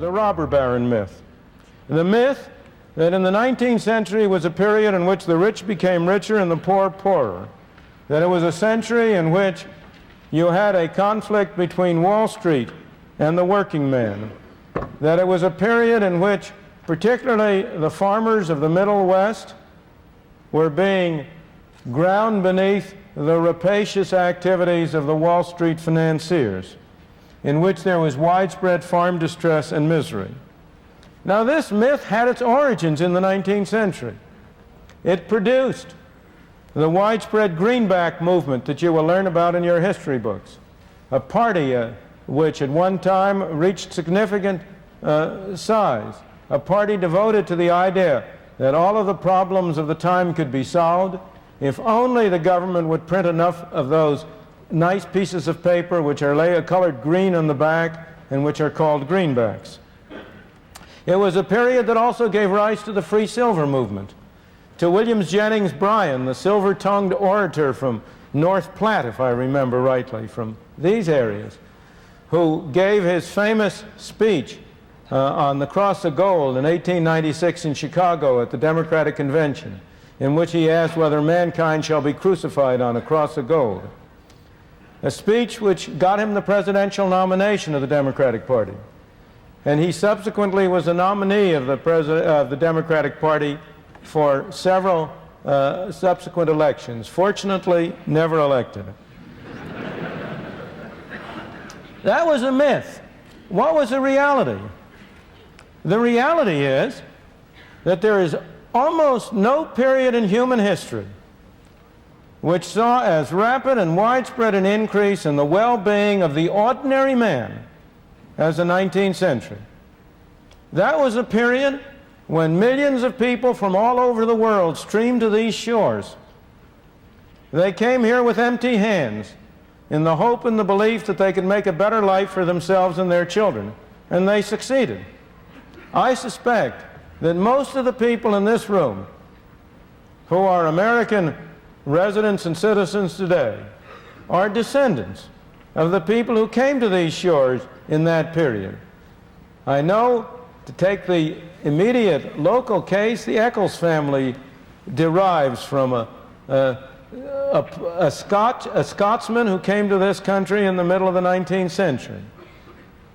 the robber baron myth. The myth that in the 19th century was a period in which the rich became richer and the poor poorer. That it was a century in which you had a conflict between Wall Street and the working man. That it was a period in which particularly the farmers of the Middle West were being ground beneath the rapacious activities of the Wall Street financiers, in which there was widespread farm distress and misery. Now, this myth had its origins in the 19th century. It produced the widespread greenback movement that you will learn about in your history books, a party which at one time reached significant size, a party devoted to the idea that all of the problems of the time could be solved if only the government would print enough of those nice pieces of paper which are colored green on the back and which are called greenbacks. It was a period that also gave rise to the free silver movement, to William Jennings Bryan, the silver-tongued orator from North Platte, if I remember rightly, from these areas, who gave his famous speech on the Cross of Gold in 1896 in Chicago at the Democratic Convention, in which he asked whether mankind shall be crucified on a cross of gold. A speech which got him the presidential nomination of the Democratic Party. And he subsequently was a nominee of the Democratic Party for several subsequent elections. Fortunately, never elected. That was a myth. What was the reality? The reality is that there is almost no period in human history which saw as rapid and widespread an increase in the well-being of the ordinary man as the 19th century. That was a period when millions of people from all over the world streamed to these shores. They came here with empty hands in the hope and the belief that they could make a better life for themselves and their children, and they succeeded. I suspect that most of the people in this room who are American residents and citizens today are descendants of the people who came to these shores in that period. I know, to take the immediate local case, the Eccles family derives from a Scotsman who came to this country in the middle of the 19th century.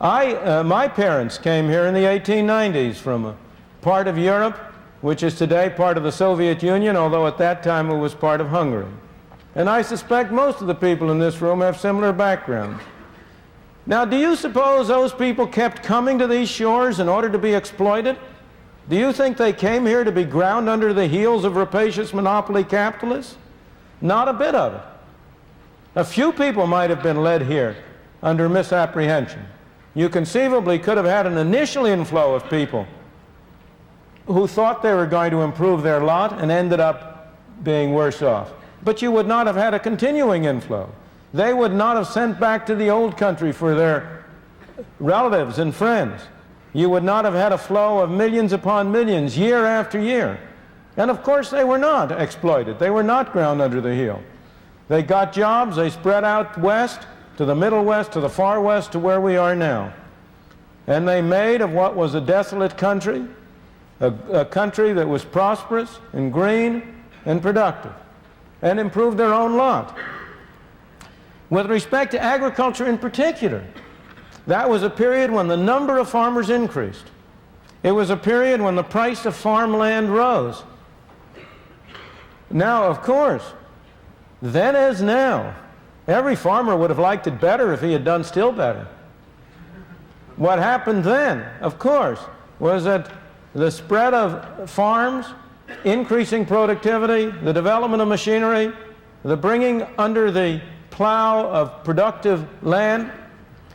My parents came here in the 1890s from a part of Europe, which is today part of the Soviet Union, although at that time it was part of Hungary. And I suspect most of the people in this room have similar backgrounds. Now, do you suppose those people kept coming to these shores in order to be exploited? Do you think they came here to be ground under the heels of rapacious monopoly capitalists? Not a bit of it. A few people might have been led here under misapprehension. You conceivably could have had an initial inflow of people who thought they were going to improve their lot and ended up being worse off. But you would not have had a continuing inflow. They would not have sent back to the old country for their relatives and friends. You would not have had a flow of millions upon millions year after year. And of course they were not exploited. They were not ground under the heel. They got jobs, they spread out west, to the Middle West, to the far west, to where we are now. And they made of what was a desolate country, a country that was prosperous and green and productive, and improved their own lot. With respect to agriculture in particular, that was a period when the number of farmers increased. It was a period when the price of farmland rose. Now, of course, then as now, every farmer would have liked it better if he had done still better. What happened then, of course, was that the spread of farms, increasing productivity, the development of machinery, the bringing under the plow of productive land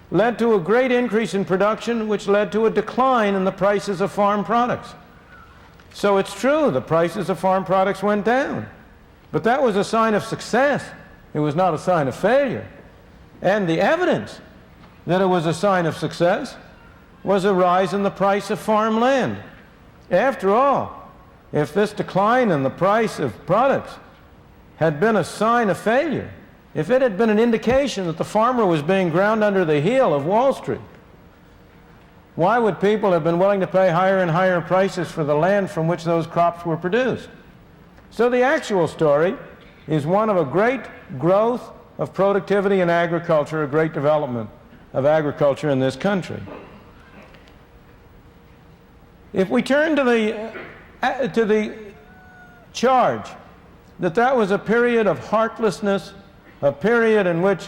led to a great increase in production, which led to a decline in the prices of farm products. So it's true, the prices of farm products went down. But that was a sign of success. It was not a sign of failure. And the evidence that it was a sign of success was a rise in the price of farmland. After all, if this decline in the price of products had been a sign of failure, if it had been an indication that the farmer was being ground under the heel of Wall Street, why would people have been willing to pay higher and higher prices for the land from which those crops were produced? So the actual story is one of a great growth of productivity in agriculture, a great development of agriculture in this country. If we turn to the charge that was a period of heartlessness, a period in which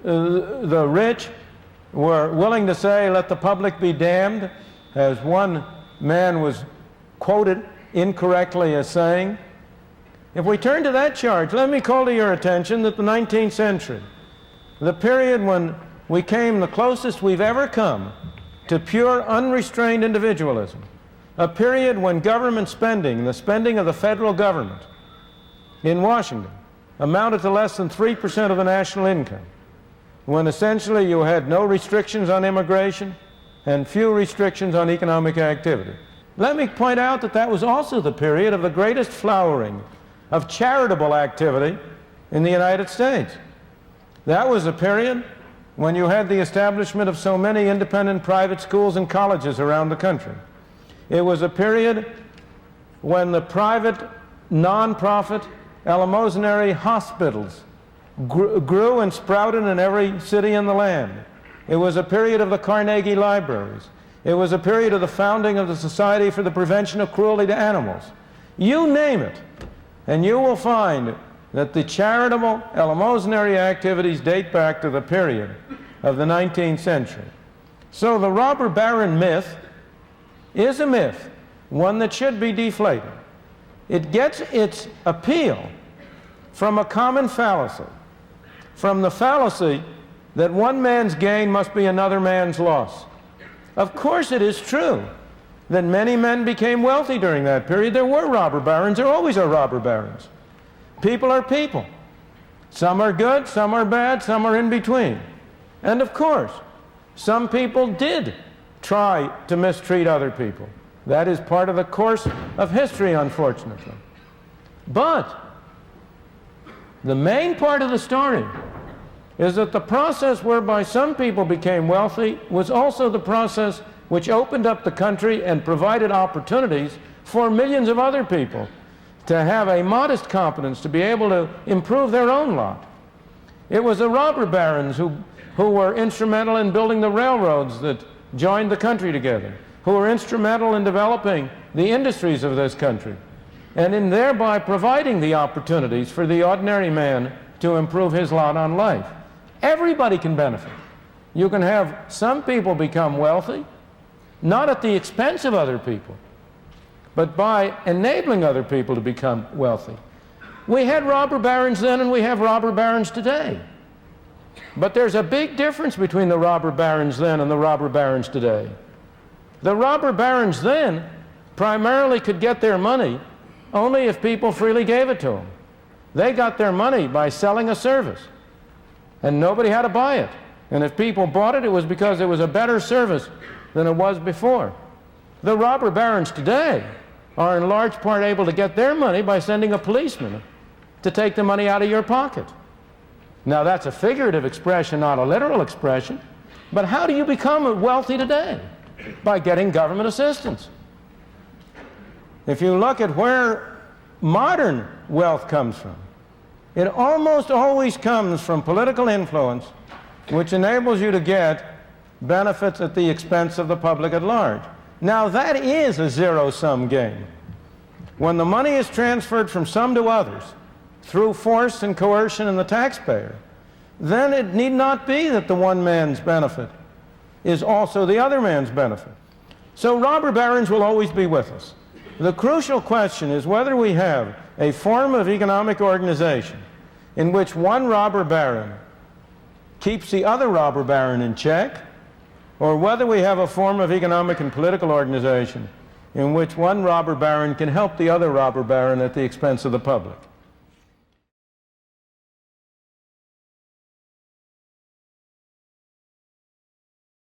the rich were willing to say, let the public be damned, as one man was quoted incorrectly as saying, if we turn to that charge, let me call to your attention that the 19th century, the period when we came the closest we've ever come to pure unrestrained individualism, a period when government spending, the spending of the federal government in Washington, amounted to less than 3% of the national income, when essentially you had no restrictions on immigration and few restrictions on economic activity. Let me point out that that was also the period of the greatest flowering of charitable activity in the United States. That was a period when you had the establishment of so many independent private schools and colleges around the country. It was a period when the private, non-profit, eleemosynary hospitals grew and sprouted in every city in the land. It was a period of the Carnegie Libraries. It was a period of the founding of the Society for the Prevention of Cruelty to Animals. You name it, and you will find that the charitable, eleemosynary activities date back to the period of the 19th century. So the robber baron myth is a myth, one that should be deflated. It gets its appeal from a common fallacy, from the fallacy that one man's gain must be another man's loss. Of course it is true that many men became wealthy during that period. There were robber barons. There always are robber barons. People are people. Some are good, some are bad, some are in between. And of course, some people did try to mistreat other people. That is part of the course of history, unfortunately. But the main part of the story is that the process whereby some people became wealthy was also the process which opened up the country and provided opportunities for millions of other people to have a modest competence, to be able to improve their own lot. It was the robber barons who were instrumental in building the railroads that joined the country together, who were instrumental in developing the industries of this country, and in thereby providing the opportunities for the ordinary man to improve his lot on life. Everybody can benefit. You can have some people become wealthy, not at the expense of other people, but by enabling other people to become wealthy. We had robber barons then and we have robber barons today. But there's a big difference between the robber barons then and the robber barons today. The robber barons then primarily could get their money only if people freely gave it to them. They got their money by selling a service, and nobody had to buy it. And if people bought it, it was because it was a better service than it was before. The robber barons today are in large part able to get their money by sending a policeman to take the money out of your pocket. Now that's a figurative expression, not a literal expression, but how do you become wealthy today? By getting government assistance. If you look at where modern wealth comes from, it almost always comes from political influence, which enables you to get benefits at the expense of the public at large. Now that is a zero-sum game. When the money is transferred from some to others through force and coercion and the taxpayer, then it need not be that the one man's benefit is also the other man's benefit. So robber barons will always be with us. The crucial question is whether we have a form of economic organization in which one robber baron keeps the other robber baron in check, or whether we have a form of economic and political organization in which one robber baron can help the other robber baron at the expense of the public.